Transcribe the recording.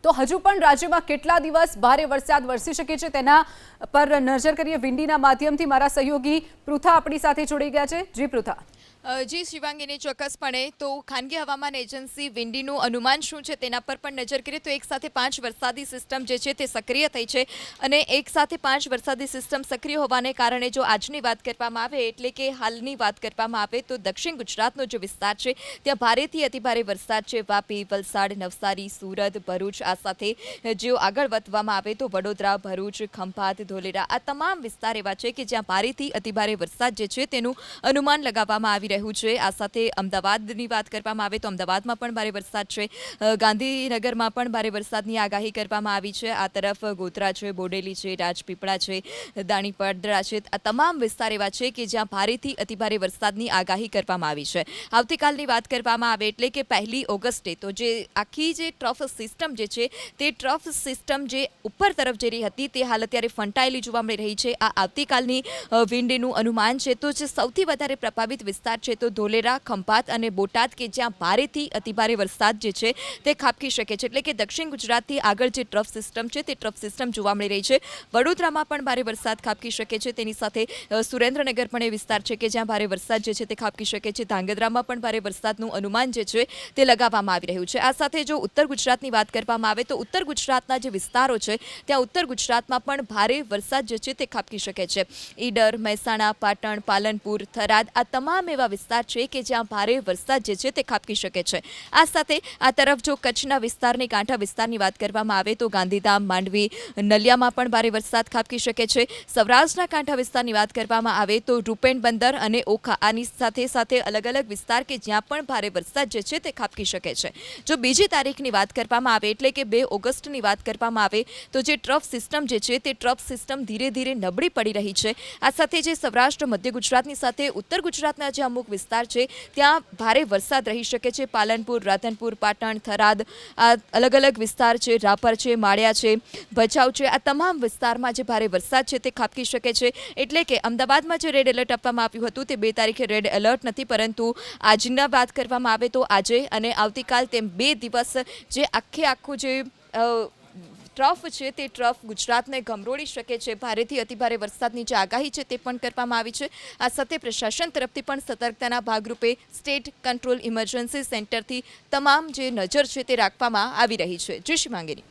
તો હજુ પણ રાજ્યમાં કેટલા દિવસ ભારે વરસાદ વરસી શકે છે તેના પર નજર કરીએ વિંડીના માધ્યમથી। મારા સહયોગી પૃથા આપણી સાથે જોડાઈ ગયા છે। જી પૃથા। જી શિવાંગીની, ચોક્કસપણે તો ખાનગી હવામાન એજન્સી વિંડીનું અનુમાન શું છે તેના પર પણ નજર કરીએ તો એક સાથે 5 વરસાદી સિસ્ટમ જે છે તે સક્રિય થઈ છે અને એક સાથે 5 વરસાદી સિસ્ટમ સક્રિય હોવાને કારણે જો આજની વાત કરવામાં આવે એટલે કે હાલની વાત કરવામાં આવે તો દક્ષિણ ગુજરાતનો જે વિસ્તાર છે ત્યાં ભારેથી અતિભારે વરસાદ છે। વાપી, વલસાડ, નવસારી, સુરત, ભરૂચ, આ સાથે જો આગળ વધવામાં આવે તો વડોદરા, ભરૂચ, ખંભાત, ધોલેરા, આ તમામ વિસ્તાર એવા છે કે જ્યાં ભારેથી અતિભારે વરસાદ જે છે તેનું અનુમાન લગાવવામાં આવી રહ્યું છે। આ સાથે અમદાવાદની વાત કરવામાં આવે તો અમદાવાદમાં પણ ભારે વરસાદ છે, ગાંધીનગરમાં પણ ભારે વરસાદની આગાહી કરવામાં આવી છે। આ તરફ ગોધરા છે, બોડેલી છે, રાજપીપળા છે, દાણીપડરા છે, આ તમામ વિસ્તાર એવા છે કે જ્યાં ભારેથી અતિભારે વરસાદની આગાહી કરવામાં આવી છે। આવતીકાલની વાત કરવામાં આવે એટલે કે 1 ઓગસ્ટે તો જે આખી જે ટ્રફ સિસ્ટમ જે છે તે ટ્રફ સિસ્ટમ જે ઉપર તરફ જઈ રહી હતી તે હાલ અત્યારે ફંટાયેલી જોવા મળી રહી છે। આ આવતીકાલની વિન્ડનું અનુમાન છે તો જે સૌથી વધારે પ્રભાવિત વિસ્તાર છે તો ધોલેરા, ખંભાત અને બોટાદ કે જ્યાં ભારેથી અતિભારે વરસાદ જે છે તે ખાબકી શકે છે। એટલે કે દક્ષિણ ગુજરાતથી આગળ જે ટ્રફ સિસ્ટમ છે તે ટ્રફ સિસ્ટમ જોવા મળી રહી છે। વડોદરામાં પણ ભારે વરસાદ ખાબકી શકે છે, તેની સાથે સુરેન્દ્રનગર પણ એ વિસ્તાર છે કે જ્યાં ભારે વરસાદ જે છે તે ખાબકી શકે છે। ધાંગધ્રામાં પણ ભારે વરસાદનું અનુમાન જે છે તે લગાવવામાં આવી રહ્યું છે। આ સાથે જો ઉત્તર ગુજરાતની વાત કરવામાં આવે તો ઉત્તર ગુજરાતના જે વિસ્તારો છે ત્યાં ઉત્તર ગુજરાતમાં પણ ભારે વરસાદ જે છે તે ખાબકી શકે છે। ઈડર, મહેસાણા, પાટણ, પાલનપુર, થરાદ, આ તમામ એવા વિસ્તાર છે કે જ્યાં ભારે વરસાદ જે છે તે ખાબકી શકે છે। આ સાથે આ તરફ જો કચ્છના વિસ્તારની કાંઠા વિસ્તારની વાત કરવામાં આવે તો ગાંધીધામ, માંડવી, નલિયામાં પણ ભારે વરસાદ ખાબકી શકે છે। સૌરાષ્ટ્રના કાંઠા વિસ્તારની વાત કરવામાં આવે તો રૂપેણ બંદર અને ઓખા, આની સાથે સાથે અલગ અલગ વિસ્તાર કે જ્યાં પણ ભારે વરસાદ જે છે તે ખાબકી શકે છે। જો બીજી તારીખની વાત કરવામાં આવે એટલે કે 2 ઓગસ્ટની વાત કરવામાં આવે તો જે ટ્રફ સિસ્ટમ જે છે તે ટ્રફ સિસ્ટમ ધીરે ધીરે નબળી પડી રહી છે। આ સાથે જે સૌરાષ્ટ્ર, મધ્ય ગુજરાતની સાથે ઉત્તર ગુજરાતના જે અમુક વિસ્તાર છે ત્યાં ભારે વરસાદ રહી શકે છે। પાલનપુર, રાધનપુર, પાટણ, થરાદ, આ અલગ અલગ વિસ્તાર છે, રાપર છે, માળિયા છે, ભચાઉ છે, આ તમામ વિસ્તારમાં જે ભારે વરસાદ છે તે ખાબકી શકે છે। એટલે કે અમદાવાદમાં જે રેડ એલર્ટ આપવામાં આવ્યું હતું તે 2 તારીખે રેડ એલર્ટ નથી, પરંતુ આજના વાત કરવામાં આવે તો આજે અને આવતીકાલ તેમ 2 દિવસ જે આખું જે ટ્રફ છે તે ટ્રફ ગુજરાતને ગમરોળી શકે છે। ભારેથી અતિભારે વરસાદની જે આગાહી છે તે પણ કરવામાં આવી છે। આ સાથે પ્રશાસન તરફથી પણ સતર્કતાના ભાગરૂપે સ્ટેટ કંટ્રોલ ઇમરજન્સી સેન્ટરથી તમામ જે નજર છે તે રાખવામાં આવી રહી છે। જી શિવાંગીની।